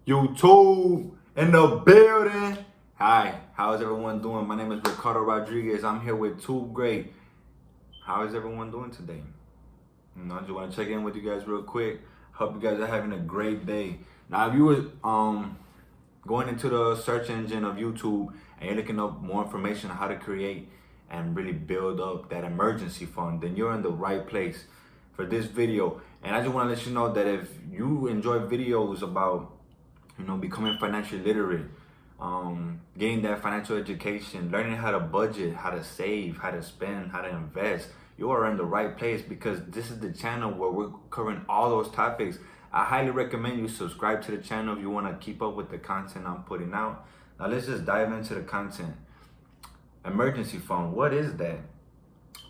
YouTube in the building. Hi, how is everyone doing? My name is Ricardo Rodriguez. I'm here with Two Great. How is everyone doing today? I just want to check in with you guys real quick. Hope you guys are having a great day. Now, if you were going into the search engine of YouTube and you're looking up more information on how to create and really build up that emergency fund, then you're in the right place for this video. And I just want to let you know that if you enjoy videos about becoming financially literate, getting that financial education, learning how to budget, how to save, how to spend, how to invest, you are in the right place because this is the channel where we're covering all those topics. I highly recommend you subscribe to the channel if you want to keep up with the content I'm putting out. Now let's just dive into the content. Emergency fund, what is that?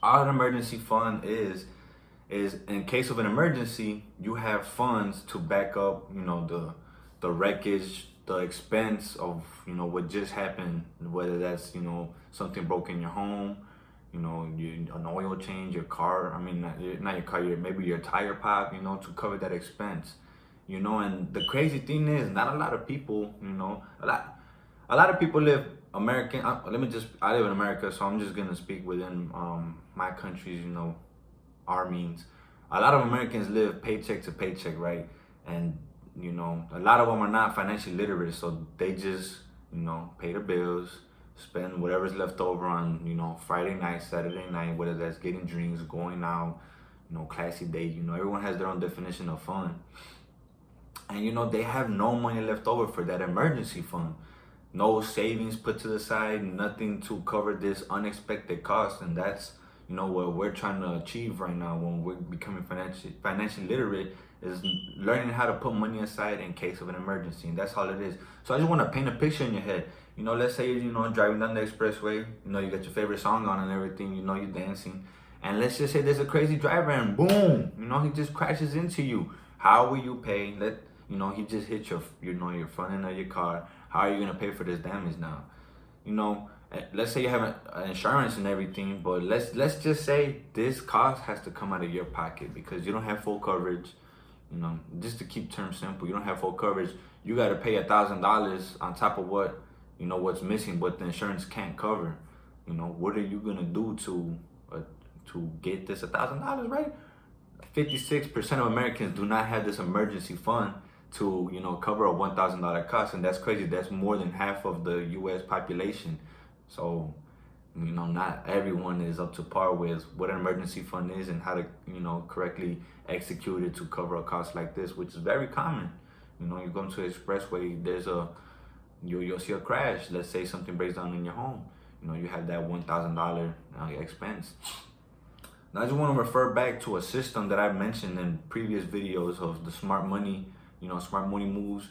All an emergency fund is in case of an emergency, you have funds to back up, the wreckage, the expense of, what just happened, whether that's, something broke in your home, an oil change, your car, not your car, maybe your tire pop, to cover that expense, and the crazy thing is not a lot of people, a lot of people live American, I live in America, so I'm just gonna speak within my country's, our means. A lot of Americans live paycheck to paycheck, right? And a lot of them are not financially literate, so they just pay the bills, spend whatever's left over on Friday night, Saturday night, whether that's getting drinks, going out, classy days. Everyone has their own definition of fun, and they have no money left over for that emergency fund. No savings put to the side, nothing to cover this unexpected cost, and that's what we're trying to achieve right now when we're becoming financially literate is learning how to put money aside in case of an emergency, and that's all it is. So I just want to paint a picture in your head. Let's say driving down the expressway, you got your favorite song on and everything, you're dancing, and let's just say there's a crazy driver and boom, he just crashes into you. How will you pay? He just hit your your front end of your car. How are you gonna pay for this damage now? Let's say you have insurance and everything, but let's just say this cost has to come out of your pocket because you don't have full coverage. Just to keep terms simple, you don't have full coverage. You got to pay $1,000 on top of what's missing, but the insurance can't cover. What are you gonna do to get this $1,000, right? 56% of Americans do not have this emergency fund to cover a $1,000 cost, and that's crazy. That's more than half of the U.S. population. So not everyone is up to par with what an emergency fund is and how to correctly execute it to cover a cost like this, which is very common. You go into an expressway, you'll see a crash. Let's say something breaks down in your home. You have that $1,000 expense. Now I just want to refer back to a system that I mentioned in previous videos of the smart money, smart money moves,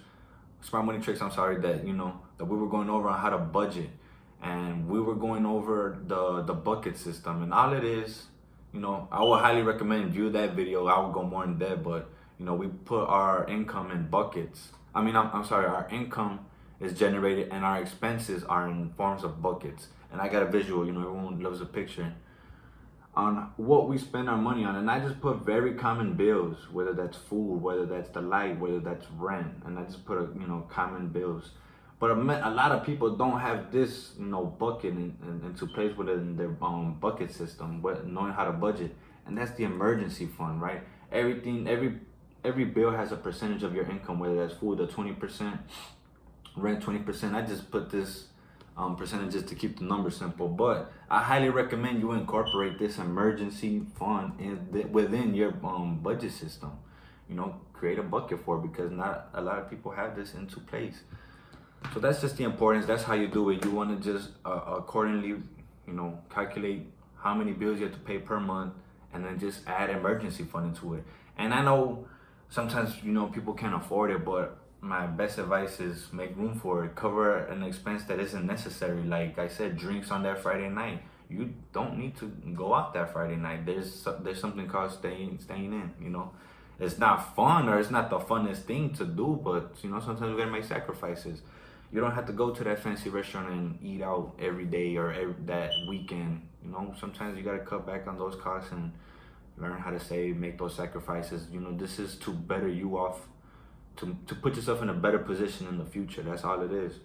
smart money tricks. I'm sorry, that that we were going over on how to budget, and we were going over the bucket system, and all it is, I would highly recommend view that video. I would go more in depth, but we put our income in buckets. I'm sorry, our income is generated and our expenses are in forms of buckets. And I got a visual, everyone loves a picture on what we spend our money on, and I just put very common bills, whether that's food, whether that's the light, whether that's rent, and I just put common bills. But a lot of people don't have this bucket into place within their bucket system, knowing how to budget, and that's the emergency fund, right? Every bill has a percentage of your income, whether that's food, the 20%, rent 20%. I just put this percentages to keep the numbers simple, but I highly recommend you incorporate this emergency fund within your budget system. Create a bucket for it because not a lot of people have this into place. So that's just the importance. That's how you do it. You want to just accordingly, calculate how many bills you have to pay per month, and then just add emergency fund into it. And I know sometimes people can't afford it, but my best advice is make room for it. Cover an expense that isn't necessary. Like I said, drinks on that Friday night. You don't need to go out that Friday night. There's something called staying in. It's not fun, or it's not the funnest thing to do, but sometimes we gotta make sacrifices. You don't have to go to that fancy restaurant and eat out every day or that weekend. Sometimes you gotta cut back on those costs and learn how to save, make those sacrifices. This is to better you off to put yourself in a better position in the future. That's all it is.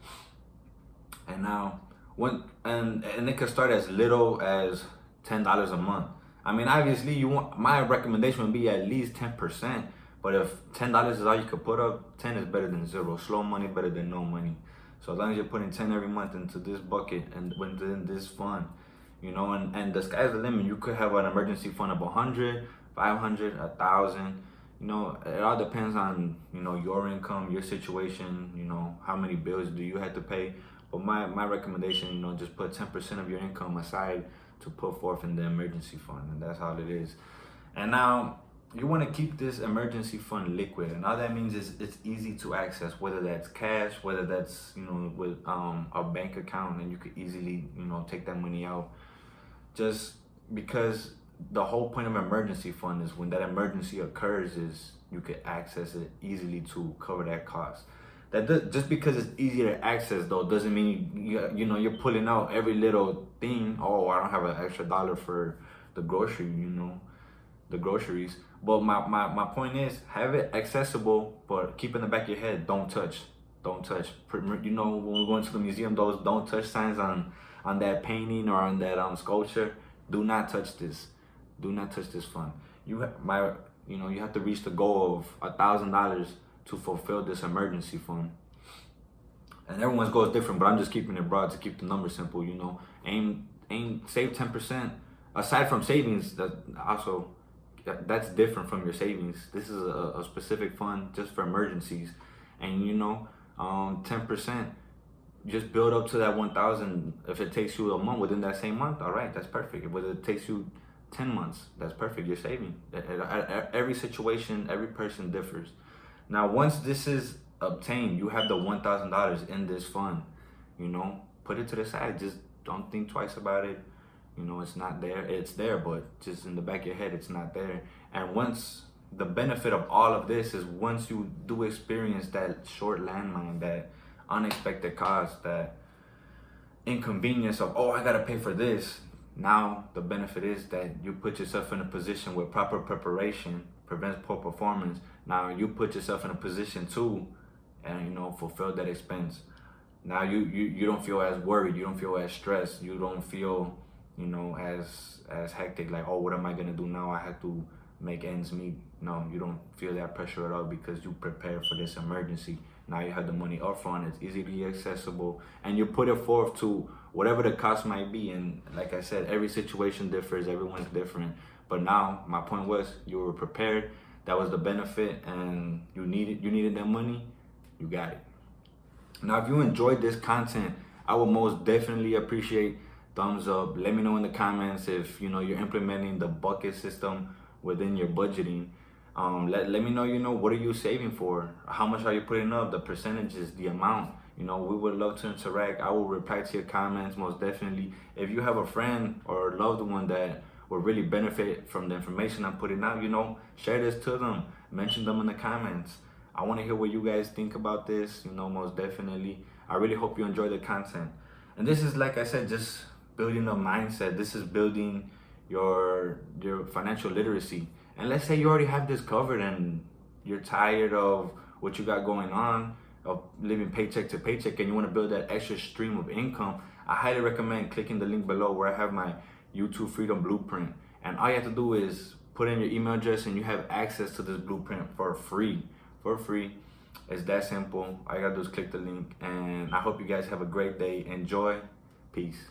And now, and it can start as little as $10 a month. I mean, obviously, my recommendation would be at least 10%. But if $10 is all you could put up, 10 is better than zero. Slow money better than no money. So as long as you're putting 10 every month into this bucket and within this fund, and the sky's the limit. You could have an emergency fund of 100, 500, 1,000. It all depends on your income, your situation. How many bills do you have to pay. But my recommendation, just put 10% of your income aside to put forth in the emergency fund, and that's all it is. And now you want to keep this emergency fund liquid, and all that means is it's easy to access, whether that's cash, whether that's with a bank account, and you could easily take that money out. Just because the whole point of emergency fund is when that emergency occurs is you could access it easily to cover that cost. Just because it's easier to access though doesn't mean you're pulling out every little thing. Oh, I don't have an extra dollar for the the groceries. But my point is, have it accessible, but keep in the back of your head, don't touch. When we go into the museum, those don't touch signs on that painting or on that sculpture, do not touch this. Do not touch this fund. You have to reach the goal of $1,000 to fulfill this emergency fund. And everyone's goal is different, but I'm just keeping it broad to keep the number simple. Aim save 10%. Aside from savings, that's different from your savings. This is a specific fund just for emergencies, and 10%. Just build up to that 1,000. If it takes you a month within that same month, all right, that's perfect. Whether it takes you 10 months, that's perfect. You're saving. Every situation, every person differs. Now, once this is obtained, you have the $1,000 in this fund. Put it to the side. Just don't think twice about it. It's not there. It's there, but just in the back of your head, it's not there. And once the benefit of all of this is once you do experience that short landmine, that unexpected cost, that inconvenience of, oh, I gotta pay for this. Now the benefit is that you put yourself in a position where proper preparation prevents poor performance. Now you put yourself in a position to, and fulfill that expense. Now you don't feel as worried. You don't feel as stressed. You don't feel as hectic, like, oh, what am I gonna do now? I have to make ends meet. No, you don't feel that pressure at all because you prepared for this emergency. Now you have the money up front, it's easily accessible, and you put it forth to whatever the cost might be. And like I said, every situation differs, everyone's different. But now my point was, you were prepared, that was the benefit, and you needed that money, you got it. Now if you enjoyed this content, I would most definitely appreciate thumbs up. Let me know in the comments if you're implementing the bucket system within your budgeting. Let me know, what are you saving for? How much are you putting up? The percentages, the amount. We would love to interact. I will reply to your comments most definitely. If you have a friend or loved one that will really benefit from the information I'm putting out, share this to them. Mention them in the comments. I want to hear what you guys think about this, most definitely. I really hope you enjoy the content. And this is, like I said, just building a mindset. This is building your financial literacy. And let's say you already have this covered and you're tired of what you got going on, of living paycheck to paycheck, and you want to build that extra stream of income, I highly recommend clicking the link below where I have my YouTube Freedom Blueprint. And all you have to do is put in your email address and you have access to this blueprint for free. It's that simple. All you gotta do is click the link. And I hope you guys have a great day. Enjoy. Peace.